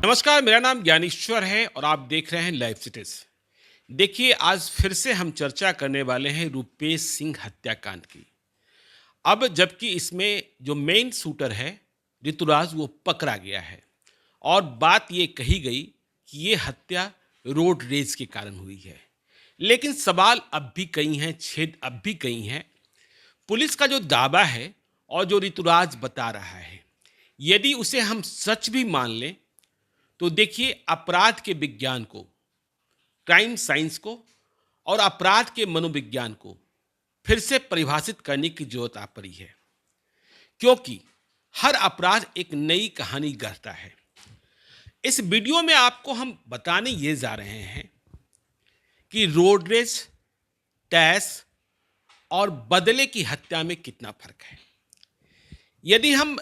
नमस्कार, मेरा नाम ज्ञानेश्वर है और आप देख रहे हैं लाइव सिटीज। देखिए, आज फिर से हम चर्चा करने वाले हैं रूपेश सिंह हत्याकांड की। अब जबकि इसमें जो मेन शूटर है ऋतुराज, वो पकड़ा गया है और बात ये कही गई कि ये हत्या रोड रेज के कारण हुई है। लेकिन सवाल अब भी कई हैं, छेद अब भी कई हैं। पुलिस का जो दावा है और जो ऋतुराज बता रहा है, यदि उसे हम सच भी मान लें तो देखिए, अपराध के विज्ञान को, क्राइम साइंस को और अपराध के मनोविज्ञान को फिर से परिभाषित करने की जरूरत आ पड़ी है, क्योंकि हर अपराध एक नई कहानी गढ़ता है। इस वीडियो में आपको हम बताने ये जा रहे हैं कि रोड रेज, टैस और बदले की हत्या में कितना फर्क है। यदि हम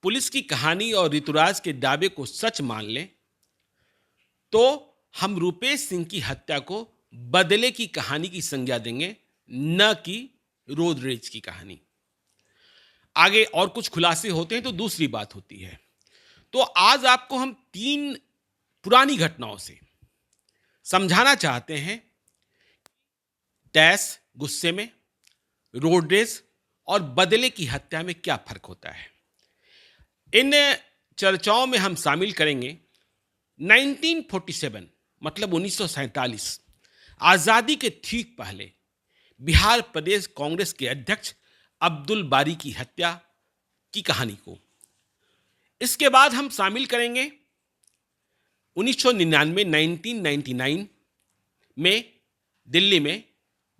पुलिस की कहानी और ऋतुराज के दावे को सच मान लें तो हम रूपेश सिंह की हत्या को बदले की कहानी की संज्ञा देंगे, न कि रोड रेज की कहानी। आगे और कुछ खुलासे होते हैं तो दूसरी बात होती है। तो आज आपको हम 3 पुरानी घटनाओं से समझाना चाहते हैं टैस गुस्से में, रोड रेज और बदले की हत्या में क्या फर्क होता है। इन चर्चाओं में हम शामिल करेंगे 1947 मतलब 1947, आज़ादी के ठीक पहले बिहार प्रदेश कांग्रेस के अध्यक्ष अब्दुल बारी की हत्या की कहानी को। इसके बाद हम शामिल करेंगे 1999 1999 में दिल्ली में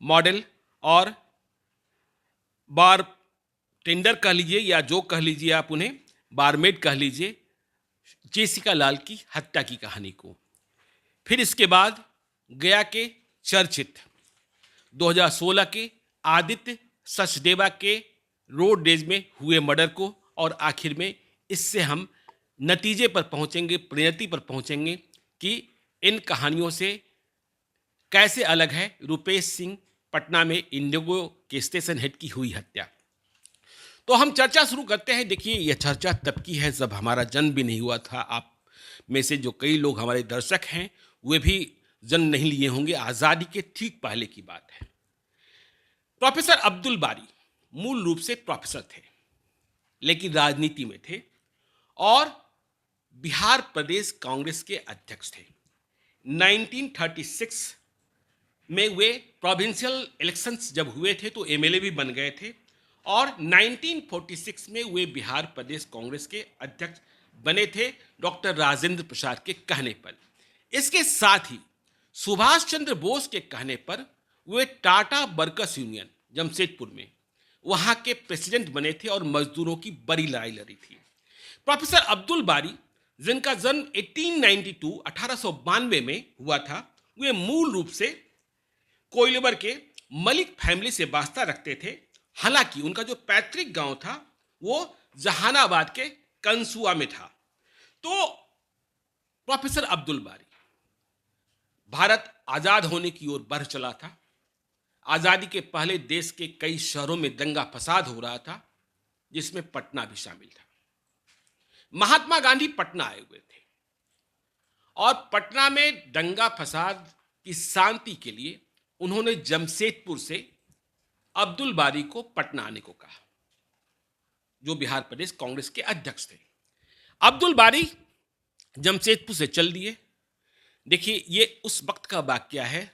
मॉडल और बार टेंडर कह लीजिए या जो कह लीजिए आप उन्हें, बारमेड कह लीजिए, जेसिका लाल की हत्या की कहानी को। फिर इसके बाद गया के चर्चित 2016 के आदित्य सचदेवा के रोड रेज में हुए मर्डर को, और आखिर में इससे हम नतीजे पर पहुंचेंगे, परिणति पर पहुंचेंगे कि इन कहानियों से कैसे अलग है रूपेश सिंह पटना में इंडिगो के स्टेशन हेड की हुई हत्या। तो हम चर्चा शुरू करते हैं। देखिए, यह चर्चा तब की है जब हमारा जन्म भी नहीं हुआ था। आप में से जो कई लोग हमारे दर्शक हैं वे भी जन्म नहीं लिए होंगे। आज़ादी के ठीक पहले की बात है। प्रोफेसर अब्दुल बारी मूल रूप से प्रोफेसर थे, लेकिन राजनीति में थे और बिहार प्रदेश कांग्रेस के अध्यक्ष थे। 1936 में वे प्रोविंशियल इलेक्शंस जब हुए थे तो एमएलए भी बन गए थे और 1946 में वे बिहार प्रदेश कांग्रेस के अध्यक्ष बने थे डॉक्टर राजेंद्र प्रसाद के कहने पर। इसके साथ ही सुभाष चंद्र बोस के कहने पर वे टाटा वर्कर्स यूनियन जमशेदपुर में वहां के प्रेसिडेंट बने थे और मजदूरों की बड़ी लड़ाई लड़ी थी। प्रोफेसर अब्दुल बारी, जिनका जन्म 1892 में हुआ था, वे मूल रूप से कोइलवर के मलिक फैमिली से वास्ता रखते थे। हालांकि उनका जो पैतृक गांव था वो जहानाबाद के कंसुआ में था। तो प्रोफेसर अब्दुल बारी, भारत आजाद होने की ओर बढ़ चला था। आजादी के पहले देश के कई शहरों में दंगा फसाद हो रहा था, जिसमें पटना भी शामिल था। महात्मा गांधी पटना आए हुए थे और पटना में दंगा फसाद की शांति के लिए उन्होंने जमशेदपुर से अब्दुल बारी को पटना आने को कहा, जो बिहार प्रदेश कांग्रेस के अध्यक्ष थे। अब्दुल बारी जमशेदपुर से चल दिए। देखिए, ये उस वक्त का वाकया है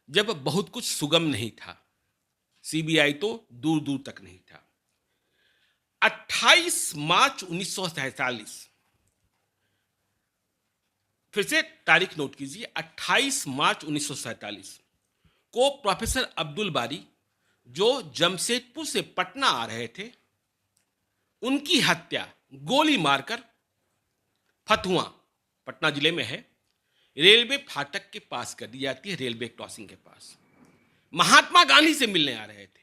जब बहुत कुछ सुगम नहीं था, सीबीआई तो दूर दूर तक नहीं था। 28 मार्च 1947, फिर से तारीख नोट कीजिए, 28 मार्च 1947 को प्रोफेसर अब्दुल बारी, जो जमशेदपुर से पटना आ रहे थे, उनकी हत्या गोली मारकर फतुआ, पटना जिले में है, रेलवे फाटक के पास कर दी जाती है, रेलवे क्रॉसिंग के पास। महात्मा गांधी से मिलने आ रहे थे।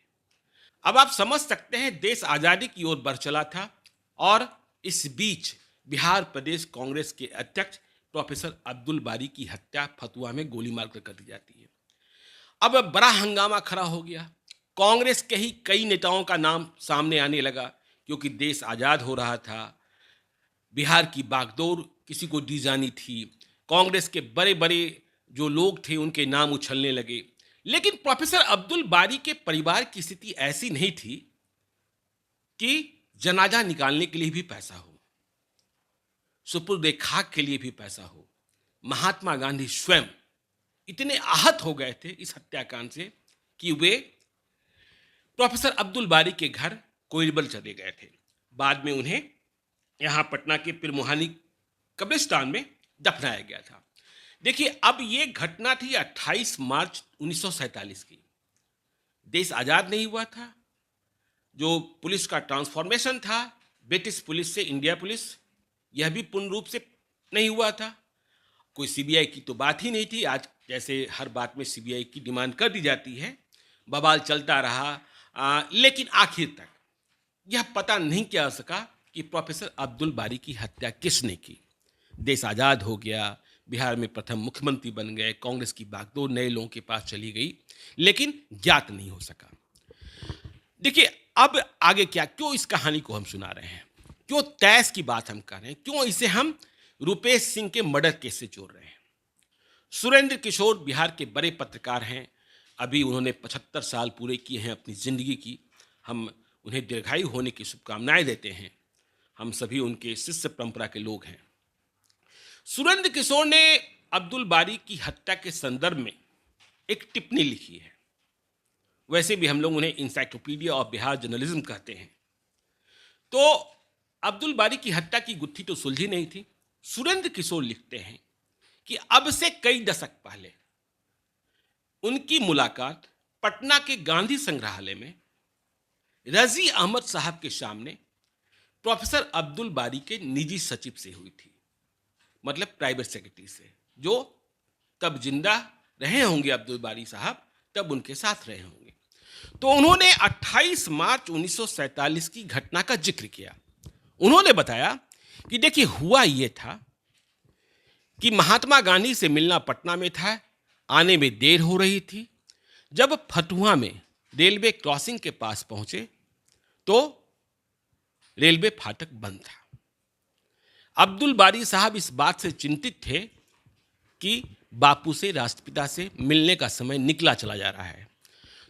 अब आप समझ सकते हैं, देश आजादी की ओर बढ़ चला था और इस बीच बिहार प्रदेश कांग्रेस के अध्यक्ष प्रोफेसर अब्दुल बारी की हत्या फतुआ में गोली मारकर कर दी जाती है। अब बड़ा हंगामा खड़ा हो गया। कांग्रेस के ही कई नेताओं का नाम सामने आने लगा, क्योंकि देश आजाद हो रहा था, बिहार की बागडोर किसी को दी जानी थी। कांग्रेस के बड़े बड़े जो लोग थे उनके नाम उछलने लगे। लेकिन प्रोफेसर अब्दुल बारी के परिवार की स्थिति ऐसी नहीं थी कि जनाजा निकालने के लिए भी पैसा हो, सुपुर्द खाक के लिए भी पैसा हो। महात्मा गांधी स्वयं इतने आहत हो गए थे इस हत्याकांड से कि वे प्रोफेसर अब्दुल बारी के घर कोइलबर चले गए थे। बाद में उन्हें यहाँ पटना के पिरमोहानी कब्रिस्तान में दफनाया गया था। देखिए, अब ये घटना थी 28 मार्च 1947 की। देश आज़ाद नहीं हुआ था। जो पुलिस का ट्रांसफॉर्मेशन था ब्रिटिश पुलिस से इंडिया पुलिस, यह भी पूर्ण रूप से नहीं हुआ था। कोई सीबीआई की तो बात ही नहीं थी। आज जैसे हर बात में सीबीआई की डिमांड कर दी जाती है। बवाल चलता रहा, लेकिन आखिर तक यह पता नहीं किया जा सका कि प्रोफेसर अब्दुल बारी की हत्या किसने की। देश आज़ाद हो गया, बिहार में प्रथम मुख्यमंत्री बन गए, कांग्रेस की बागडोर नए लोगों के पास चली गई, लेकिन ज्ञात नहीं हो सका। देखिए, अब आगे क्या, क्यों इस कहानी को हम सुना रहे हैं, क्यों तैश की बात हम कर रहे हैं, क्यों इसे हम रुपेश सिंह के मर्डर केस से जोड़ रहे हैं। सुरेंद्र किशोर बिहार के बड़े पत्रकार हैं। अभी उन्होंने 75 साल पूरे किए हैं अपनी जिंदगी की। हम उन्हें दीर्घायु होने की शुभकामनाएं देते हैं। हम सभी उनके शिष्य परंपरा के लोग हैं। सुरेंद्र किशोर ने अब्दुल बारी की हत्या के संदर्भ में एक टिप्पणी लिखी है। वैसे भी हम लोग उन्हें इंसाइक्लोपीडिया ऑफ बिहार जर्नलिज्म कहते हैं। तो अब्दुल बारी की हत्या की गुत्थी तो सुलझी नहीं थी। सुरेंद्र किशोर लिखते हैं कि अब से कई दशक पहले उनकी मुलाकात पटना के गांधी संग्रहालय में रजी अहमद साहब के सामने प्रोफेसर अब्दुल बारी के निजी सचिव से हुई थी, मतलब प्राइवेट सेक्रेटरी से, जो तब जिंदा रहे होंगे अब्दुल बारी साहब, तब उनके साथ रहे होंगे। तो उन्होंने 28 मार्च 1947 की घटना का जिक्र किया। उन्होंने बताया कि देखिए, हुआ ये था कि महात्मा गांधी से मिलना पटना में था, आने में देर हो रही थी। जब फतुहा में रेलवे क्रॉसिंग के पास पहुंचे तो रेलवे फाटक बंद था। अब्दुल बारी साहब इस बात से चिंतित थे कि बापू से, राष्ट्रपिता से मिलने का समय निकला चला जा रहा है।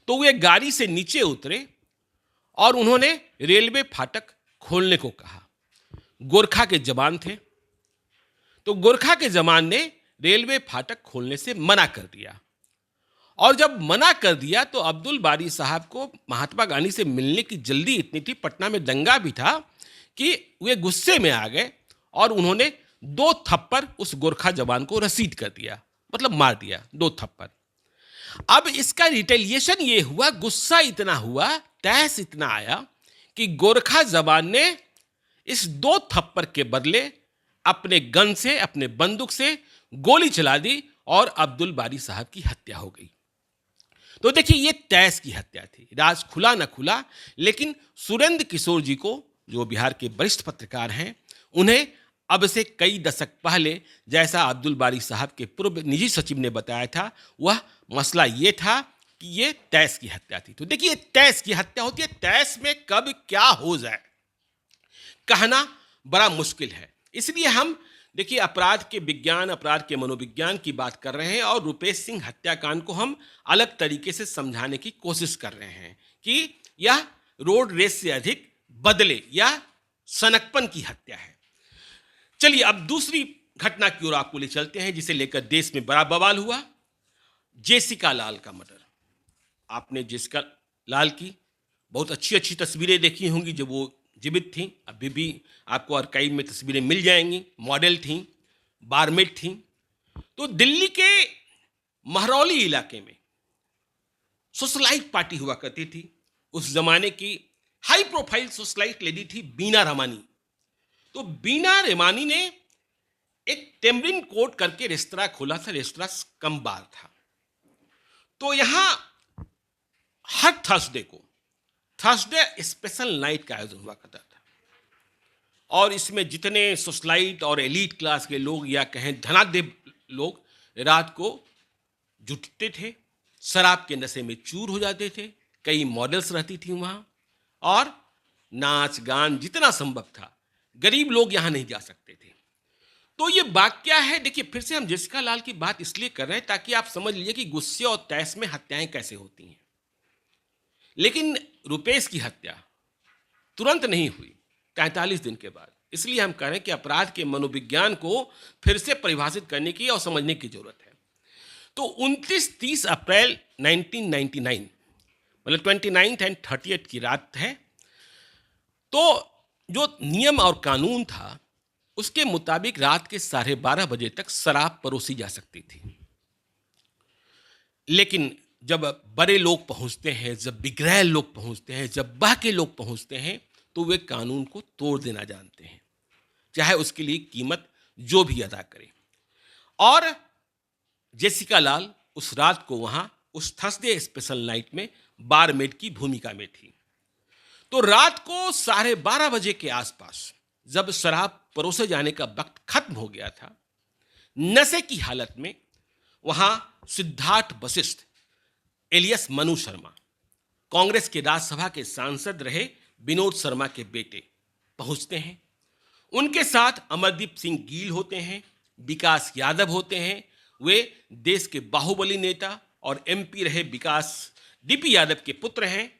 तो वे गाड़ी से नीचे उतरे और उन्होंने रेलवे फाटक खोलने को कहा। गोरखा के जवान थे, तो गोरखा के जवान ने रेलवे फाटक खोलने से मना कर दिया। और जब मना कर दिया तो अब्दुल बारी साहब को महात्मा गांधी से मिलने की जल्दी इतनी थी, पटना में दंगा भी था, कि वे गुस्से में आ गए और उन्होंने 2 थप्पड़ उस गोरखा जवान को रसीद कर दिया, मतलब मार दिया 2 थप्पड़। अब इसका रिटेलिएशन ये हुआ, गुस्सा इतना हुआ, तहस इतना आया कि गोरखा जवान ने इस 2 थप्पड़ के बदले अपने गन से, अपने बंदूक से गोली चला दी और अब्दुल बारी साहब की हत्या हो गई। तो देखिए, ये तैश की हत्या थी। राज खुला न खुला, लेकिन सुरेंद्र किशोर जी को, जो बिहार के वरिष्ठ पत्रकार हैं, उन्हें अब से कई दशक पहले, जैसा अब्दुल बारी साहब के पूर्व निजी सचिव ने बताया था, वह मसला ये था कि ये तैश की हत्या थी। तो देखिए, तैश की हत्या होती है। तैश में कब क्या हो जाए कहना बड़ा मुश्किल है। इसलिए हम देखिए, अपराध के विज्ञान, अपराध के मनोविज्ञान की बात कर रहे हैं और रुपेश सिंह हत्याकांड को हम अलग तरीके से समझाने की कोशिश कर रहे हैं कि यह रोड रेस से अधिक बदले या सनकपन की हत्या है। चलिए, अब दूसरी घटना की ओर आपको ले चलते हैं, जिसे लेकर देश में बड़ा बवाल हुआ। जेसिका लाल का मर्डर। आपने जेसिका लाल की बहुत अच्छी अच्छी तस्वीरें देखी होंगी जब वो जीवित थी। अभी भी आपको आर्काइव में तस्वीरें मिल जाएंगी। मॉडल थी, बारमेट थी। तो दिल्ली के महरौली इलाके में सोशलाइट पार्टी हुआ करती थी। उस जमाने की हाई प्रोफाइल सोशलाइट लेडी थी बीना रमानी। तो बीना रमानी ने एक टेमरिन कोट करके रेस्तरां खोला था। रेस्तरां कम बार था। तो यहां हर थर्सडे स्पेशल नाइट का आयोजन हुआ करता था और इसमें जितने सोशलाइट और एलीट क्लास के लोग, या कहें धनाढ्य लोग, रात को जुटते थे, शराब के नशे में चूर हो जाते थे। कई मॉडल्स रहती थी वहाँ और नाच गान जितना संभव था गरीब लोग यहाँ नहीं जा सकते थे। तो ये बात क्या है, देखिए फिर से हम जेसिका लाल की बात इसलिए कर रहे हैं ताकि आप समझ लीजिए कि गुस्से और तैश में हत्याएं कैसे होती हैं। लेकिन रुपेश की हत्या तुरंत नहीं हुई, 43 दिन के बाद। इसलिए हम कह रहे हैं कि अपराध के मनोविज्ञान को फिर से परिभाषित करने की और समझने की जरूरत है। तो 29-30 अप्रैल 1999, मतलब 29 एंड 30 की रात है। तो जो नियम और कानून था उसके मुताबिक रात के 12:30 बजे तक शराब परोसी जा सकती थी। लेकिन जब बड़े लोग पहुंचते हैं, जब बिगड़ैल लोग पहुंचते हैं, जब बाकी लोग पहुंचते हैं, तो वे कानून को तोड़ देना जानते हैं, चाहे उसके लिए कीमत जो भी अदा करें। और जेसिका लाल उस रात को वहां उस थर्सडे स्पेशल नाइट में बारमेड की भूमिका में थी। तो रात को 12:30 बजे के आसपास जब शराब परोसे जाने का वक्त खत्म हो गया था, नशे की हालत में वहां सिद्धार्थ वशिष्ठ एलियस मनु शर्मा, कांग्रेस के राज्यसभा के सांसद रहे विनोद शर्मा के बेटे, पहुंचते हैं। उनके साथ अमरदीप सिंह गील होते हैं, विकास यादव होते हैं, वे देश के बाहुबली नेता और एमपी रहे विकास डीपी यादव के पुत्र हैं,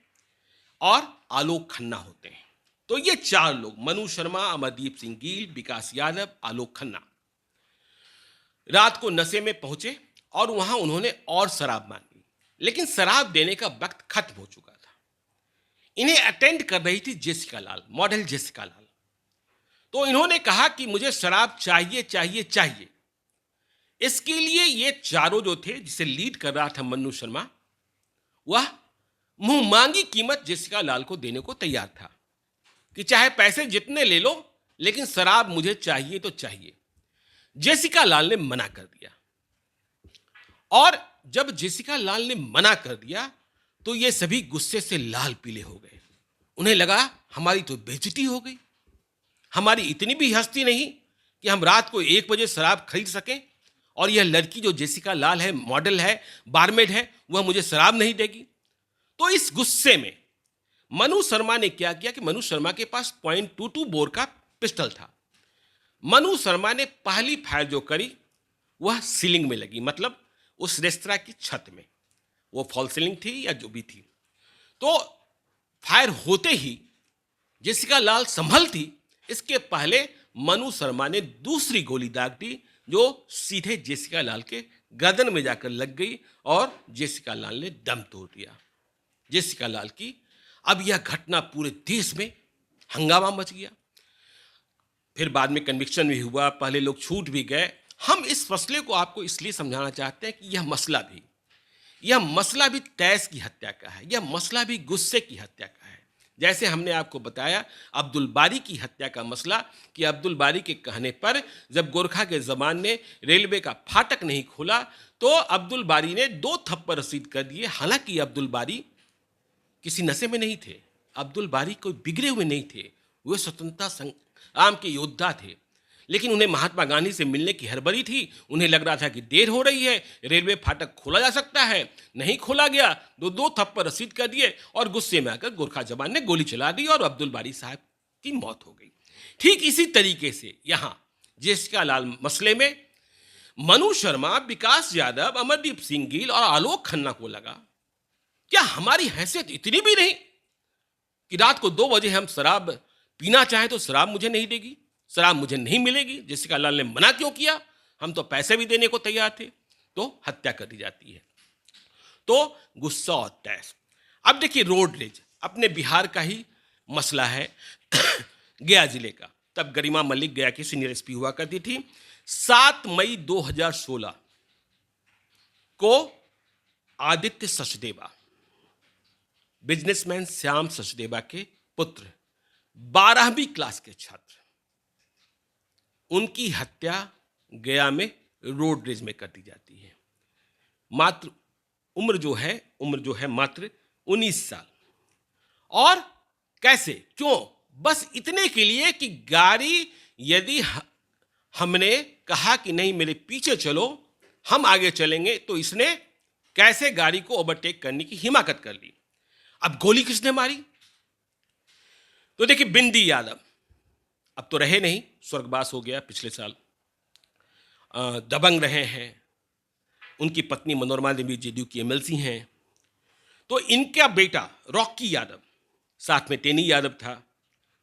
और आलोक खन्ना होते हैं। तो ये 4 लोग, मनु शर्मा, अमरदीप सिंह गील, विकास यादव, आलोक खन्ना, रात को नशे में पहुंचे और वहां उन्होंने और शराब मांगी। लेकिन शराब देने का वक्त खत्म हो चुका था। इन्हें अटेंड कर रही थी जेसिका लाल, मॉडल जेसिका लाल। तो इन्होंने कहा कि मुझे शराब चाहिए चाहिए चाहिए। इसके लिए ये चारों जो थे, जिसे लीड कर रहा था मनु शर्मा, वह मुंह मांगी कीमत जेसिका लाल को देने को तैयार था कि चाहे पैसे जितने ले लो, लेकिन शराब मुझे चाहिए तो चाहिए। जेसिका लाल ने मना कर दिया। और जब जेसिका लाल ने मना कर दिया तो ये सभी गुस्से से लाल पीले हो गए। उन्हें लगा हमारी तो बेइज्जती हो गई, हमारी इतनी भी हस्ती नहीं कि हम रात को 1 बजे शराब खरीद सकें, और यह लड़की जो जेसिका लाल है, मॉडल है, बारमेड है, वह मुझे शराब नहीं देगी। तो इस गुस्से में मनु शर्मा ने क्या किया कि मनु शर्मा के पास .22 बोर का पिस्टल था। मनु शर्मा ने पहली फायर जो करी वह सीलिंग में लगी, मतलब उस रेस्तरां की छत में, वो फॉल सीलिंग थी या जो भी थी। तो फायर होते ही जेसिका लाल संभल थी, इसके पहले मनु शर्मा ने दूसरी गोली दाग दी जो सीधे जेसिका लाल के गर्दन में जाकर लग गई और जेसिका लाल ने दम तोड़ दिया। जेसिका लाल की अब यह घटना पूरे देश में हंगामा मच गया। फिर बाद में कन्विक्शन भी हुआ, पहले लोग छूट भी गए। हम इस मसले को आपको इसलिए समझाना चाहते हैं कि यह मसला भी तैश की हत्या का है, यह मसला भी गुस्से की हत्या का है। जैसे हमने आपको बताया अब्दुल बारी की हत्या का मसला, कि अब्दुल बारी के कहने पर जब गोरखा के जमान ने रेलवे का फाटक नहीं खोला तो अब्दुल बारी ने 2 थप्पड़ रसीद कर दिए। हालांकि अब्दुल बारी किसी नशे में नहीं थे, अब्दुल बारी कोई बिगड़े हुए नहीं थे, वे स्वतंत्रता संग्राम के योद्धा थे। लेकिन उन्हें महात्मा गांधी से मिलने की हड़बड़ी थी। उन्हें लग रहा था कि देर हो रही है, रेलवे फाटक खोला जा सकता है, नहीं खोला गया, 2 थप्पड़ रसीद कर दिए और गुस्से में आकर गोरखा जवान ने गोली चला दी और अब्दुल बारी साहब की मौत हो गई। ठीक इसी तरीके से यहाँ जेसिका लाल मसले में मनु शर्मा, विकास यादव, अमरदीप सिंह गील और आलोक खन्ना को लगा क्या हमारी हैसियत इतनी भी नहीं कि रात को 2 बजे हम शराब पीना चाहें तो शराब मुझे नहीं देगी, शराब मुझे नहीं मिलेगी। जेसिका लाल ने मना क्यों किया, हम तो पैसे भी देने को तैयार थे। तो हत्या कर दी जाती है। तो गुस्सा और तैश। अब देखिए रोड रेज अपने बिहार का ही मसला है गया जिले का। तब गरिमा मलिक गया की सीनियर एसपी हुआ करती थी। 7 मई 2016 को आदित्य सचदेवा, बिजनेसमैन श्याम सचदेवा के पुत्र, 12वीं क्लास के छात्र, उनकी हत्या गया में रोड रेज में कर दी जाती है। मात्र उम्र जो है मात्र 19 साल। और कैसे, क्यों? बस इतने के लिए कि गाड़ी, यदि हमने कहा कि नहीं मेरे पीछे चलो, हम आगे चलेंगे, तो इसने कैसे गाड़ी को ओवरटेक करने की हिम्मत कर ली। अब गोली किसने मारी? तो देखिए बिंदी यादव अब तो रहे नहीं, स्वर्गवास हो गया पिछले साल। दबंग रहे हैं, उनकी पत्नी मनोरमा देवी जेडीयू की एमएलसी हैं। तो इनका बेटा रॉकी यादव, साथ में टेनी यादव था,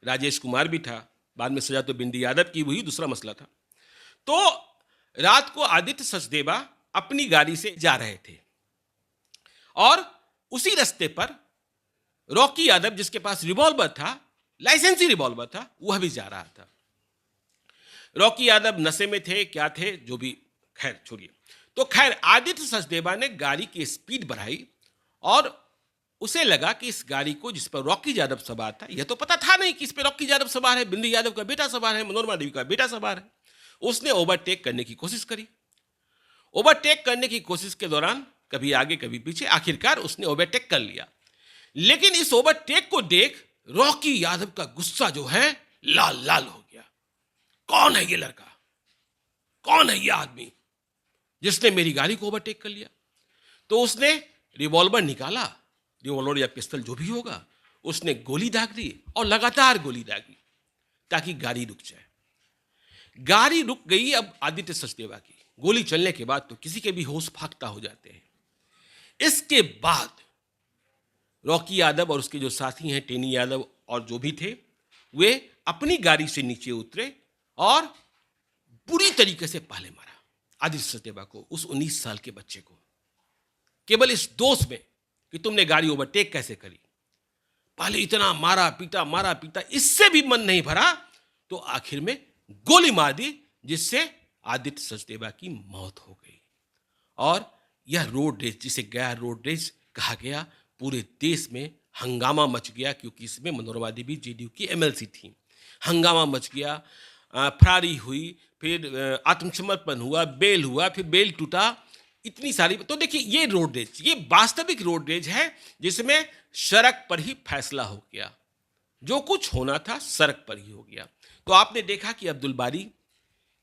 राजेश कुमार भी था, बाद में सजा तो बिंदी यादव की हुई, दूसरा मसला था। तो रात को आदित्य सचदेवा अपनी गाड़ी से जा रहे थे और उसी रास्ते पर रॉकी यादव, जिसके पास रिवॉल्वर था, लाइसेंसी रिवॉल्वर था, वह भी जा रहा था। रॉकी यादव नशे में थे, क्या थे, जो भी, खैर छोड़िए। तो खैर आदित्य सचदेवा ने गाड़ी की स्पीड बढ़ाई और उसे लगा कि इस गाड़ी को, जिस पर रॉकी यादव सवार था, यह तो पता था नहीं कि इस पर रॉकी यादव सवार है, बिंदी यादव का बेटा सवार है, मनोरमा देवी का बेटा सवार है। उसने ओवरटेक करने की कोशिश करी। ओवरटेक करने की कोशिश के दौरान कभी आगे कभी पीछे, आखिरकार उसने ओवरटेक कर लिया। लेकिन इस ओवरटेक को देख रॉकी यादव का गुस्सा जो है लाल लाल हो गया। कौन है ये लड़का, कौन है ये आदमी जिसने मेरी गाड़ी को ओवरटेक कर लिया? तो उसने रिवॉल्वर निकाला, रिवॉल्वर या पिस्टल जो भी होगा, उसने गोली दाग दी और लगातार गोली दागी ताकि गाड़ी रुक जाए। गाड़ी रुक गई। अब आदित्य सचदेवा की गोली चलने के बाद तो किसी के भी होश फाख्ता हो जाते हैं। इसके बाद रॉकी यादव और उसके जो साथी हैं टेनी यादव और जो भी थे, वे अपनी गाड़ी से नीचे उतरे और बुरी तरीके से पहले मारा आदित्य सचदेवा को, उस 19 साल के बच्चे को, केवल इस दोष में कि तुमने गाड़ी ओवरटेक कैसे करी। पहले इतना मारा पीटा, इससे भी मन नहीं भरा तो आखिर में गोली मार दी, जिससे आदित्य सचदेवा की मौत हो गई। और यह रोड रेज, जिसे गया रोड रेज कहा गया, पूरे देश में हंगामा मच गया, क्योंकि इसमें मनोरमा देवी जेडीयू की एमएलसी थी। हंगामा मच गया, फरारी हुई, फिर आत्मसमर्पण हुआ, बेल हुआ, फिर बेल टूटा, इतनी सारी। तो देखिए ये रोड रेज, ये वास्तविक रोड रेज है जिसमें सड़क पर ही फैसला हो गया। जो कुछ होना था सड़क पर ही हो गया। तो आपने देखा कि अब्दुल बारी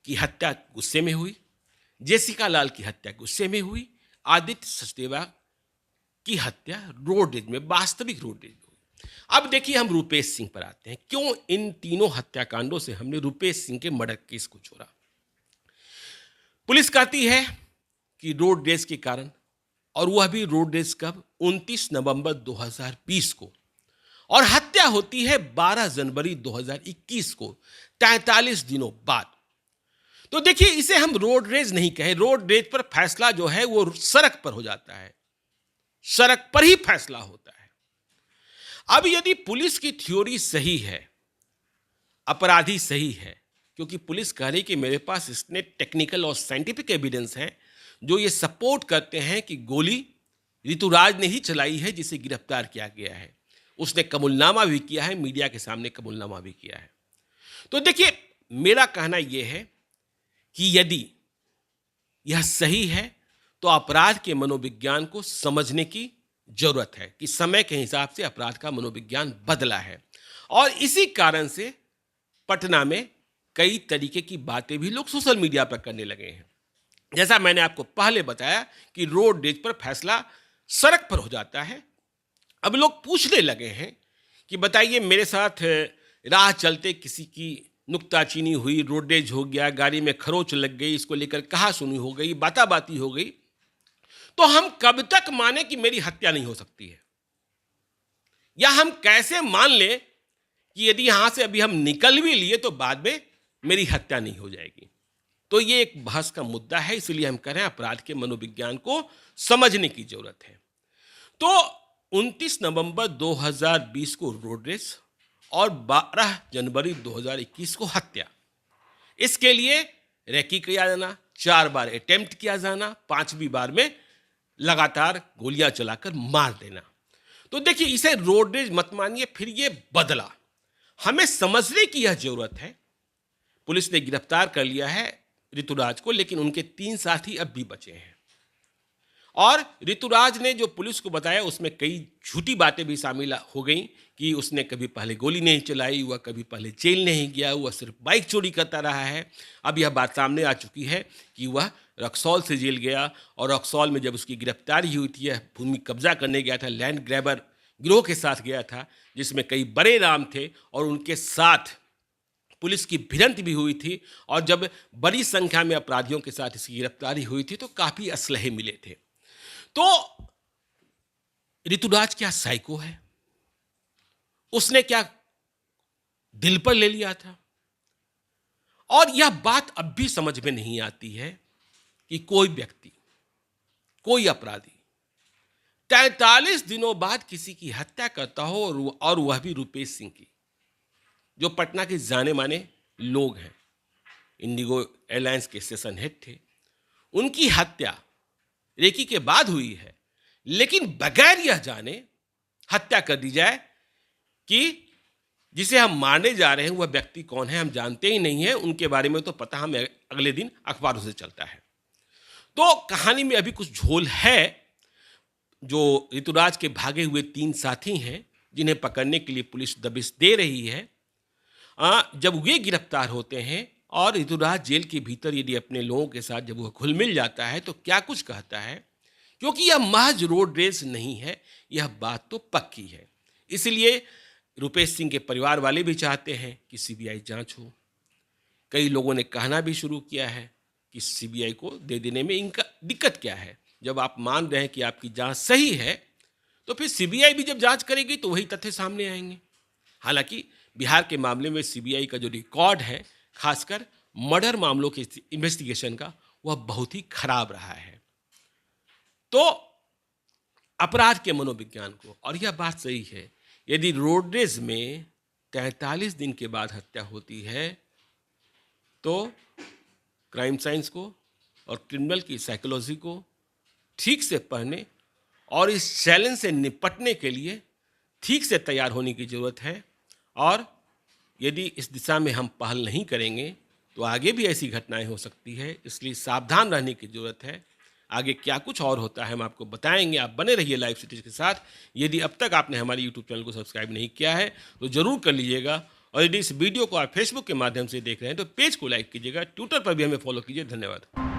की हत्या गुस्से में हुई, जेसिका लाल की हत्या गुस्से में हुई, आदित्य सचदेवा की हत्या रोड रेज में, वास्तविक रोड रेज में हुई। अब देखिए हम रूपेश सिंह पर आते हैं। क्यों इन तीनों हत्याकांडों से हमने रूपेश सिंह के मर्डर केस को छोड़ा? पुलिस कहती है कि रोड रेज के कारण, और वह भी रोड रेज कब? 29 नवंबर 2020 को, और हत्या होती है 12 जनवरी 2021 को, 43 दिनों बाद। तो देखिए इसे हम रोड रेज नहीं कहे। रोड रेज पर फैसला जो है वो सड़क पर हो जाता है, सड़क पर ही फैसला होता है। अब यदि पुलिस की थ्योरी सही है, अपराधी सही है, क्योंकि पुलिस कह रही कि मेरे पास इसने टेक्निकल और साइंटिफिक एविडेंस है जो ये सपोर्ट करते हैं कि गोली ऋतुराज ने ही चलाई है, जिसे गिरफ्तार किया गया है। उसने कबूलनामा भी किया है, मीडिया के सामने कबूलनामा भी किया है। तो देखिए मेरा कहना यह है कि यदि यह सही है तो अपराध के मनोविज्ञान को समझने की जरूरत है कि समय के हिसाब से अपराध का मनोविज्ञान बदला है, और इसी कारण से पटना में कई तरीके की बातें भी लोग सोशल मीडिया पर करने लगे हैं। जैसा मैंने आपको पहले बताया कि रोड रेज पर फैसला सड़क पर हो जाता है। अब लोग पूछने लगे हैं कि बताइए मेरे साथ राह चलते किसी की नुक्ताचीनी हुई, रोड रेज हो गया, गाड़ी में खरोच लग गई, इसको लेकर कहासुनी हो गई, बाताबाती हो गई, तो हम कब तक माने कि मेरी हत्या नहीं हो सकती है? या हम कैसे मान लें कि यदि यहां से अभी हम निकल भी लिए तो बाद में मेरी हत्या नहीं हो जाएगी? तो ये एक बहस का मुद्दा है, इसलिए हम कह रहे हैं अपराध के मनोविज्ञान को समझने की जरूरत है। तो 29 नवंबर 2020 को रोड रेज और 12 जनवरी 2021 को हत्या। इसके लिए रेकी किया जाना, 4 बार अटेम्प्ट किया जाना, 5वीं बार में लगातार गोलियां चलाकर मार देना। तो देखिए इसे रोड रेज मत मानिए, फिर ये बदला। हमें समझने की यह जरूरत है। पुलिस ने गिरफ्तार कर लिया है ऋतुराज को, लेकिन उनके 3 साथी अब भी बचे हैं। और ऋतुराज ने जो पुलिस को बताया उसमें कई झूठी बातें भी शामिल हो गई कि उसने कभी पहले गोली नहीं चलाई, वह कभी पहले जेल नहीं गया, वह सिर्फ बाइक चोरी करता रहा है। अब यह बात सामने आ चुकी है कि वह रक्सौल से जेल गया, और रक्सौल में जब उसकी गिरफ्तारी हुई थी, भूमि कब्जा करने गया था, लैंड ग्रैबर गिरोह के साथ गया था, जिसमें कई बड़े नाम थे, और उनके साथ पुलिस की भिड़ंत भी हुई थी और जब बड़ी संख्या में अपराधियों के साथ इसकी गिरफ्तारी हुई थी तो काफ़ी असलहे मिले थे। तो ऋतुराज क्या साइको है? उसने क्या दिल पर ले लिया था? और यह बात अब भी समझ में नहीं आती है कि कोई व्यक्ति, कोई अपराधी 43 दिनों बाद किसी की हत्या करता हो और वह भी रुपेश सिंह की, जो पटना के जाने माने लोग हैं, इंडिगो एयरलाइंस के स्टेशन हेड थे। उनकी हत्या रेकी के बाद हुई है, लेकिन बगैर यह जाने हत्या कर दी जाए कि जिसे हम मारने जा रहे हैं वह व्यक्ति कौन है हम जानते ही नहीं है, उनके बारे में तो पता हमें अगले दिन अखबारों से चलता है। तो कहानी में अभी कुछ झोल है। जो ऋतुराज के भागे हुए 3 साथी हैं जिन्हें पकड़ने के लिए पुलिस दबिश दे रही है, जब वे गिरफ्तार होते हैं और ऋतुराज जेल के भीतर यदि अपने लोगों के साथ जब वह घुल मिल जाता है तो क्या कुछ कहता है, क्योंकि यह महज रोड रेस नहीं है, यह बात तो पक्की है। इसलिए रुपेश सिंह के परिवार वाले भी चाहते हैं कि सीबीआई जांच हो। कई लोगों ने कहना भी शुरू किया है कि सीबीआई को दे देने में इनका दिक्कत क्या है। जब आप मान रहे हैं कि आपकी जांच सही है तो फिर सीबीआई भी जब जांच करेगी तो वही तथ्य सामने आएंगे। हालांकि बिहार के मामले में सीबीआई का जो रिकॉर्ड है, खासकर मर्डर मामलों के इन्वेस्टिगेशन का, वह बहुत ही खराब रहा है। तो अपराध के मनोविज्ञान को, और यह बात सही है, यदि रोड रेस में 43 दिन के बाद हत्या होती है तो क्राइम साइंस को और क्रिमिनल की साइकोलॉजी को ठीक से पढ़ने और इस चैलेंज से निपटने के लिए ठीक से तैयार होने की ज़रूरत है। और यदि इस दिशा में हम पहल नहीं करेंगे तो आगे भी ऐसी घटनाएं हो सकती है, इसलिए सावधान रहने की ज़रूरत है। आगे क्या कुछ और होता है हम आपको बताएंगे। आप बने रहिए लाइव सिटीज के साथ। यदि अब तक आपने हमारे यूट्यूब चैनल को सब्सक्राइब नहीं किया है तो ज़रूर कर लीजिएगा, और यदि इस वीडियो को आप फेसबुक के माध्यम से देख रहे हैं तो पेज को लाइक कीजिएगा, ट्विटर पर भी हमें फॉलो कीजिए। धन्यवाद।